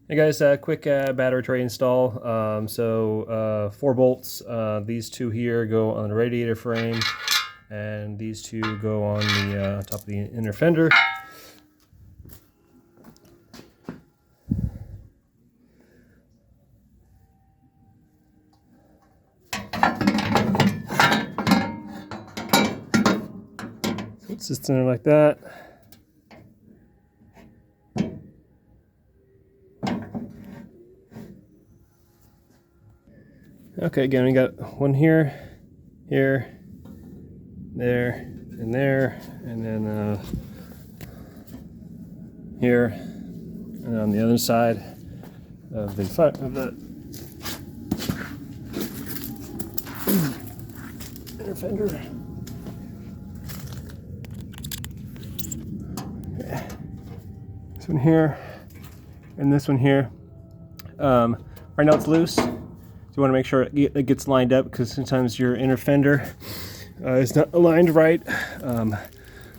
Hey guys, quick battery tray install. 4 bolts. These two here go on the radiator frame, and these two go on the top of the inner fender. So it sits in there like that. Okay, again, we got one here, here, there, and there, and then here, and on the other side of the inner fender. Okay. This one here, and this one here. Right now it's loose. You want to make sure it gets lined up, because sometimes your inner fender is not aligned right.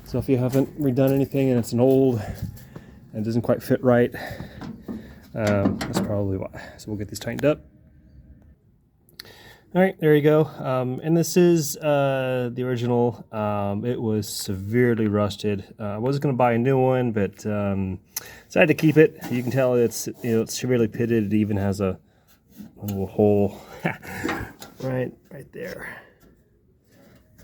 So if you haven't redone anything and it's an old and it doesn't quite fit right, that's probably why. So we'll get these tightened up. All right, there you go. And this is the original. It was severely rusted. I wasn't going to buy a new one, but decided to keep it. You can tell it's it's severely pitted. It even has a little hole right there.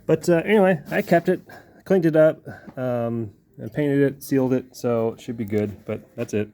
But anyway, I kept it, cleaned it up, and painted it, sealed it, so it should be good. But that's it.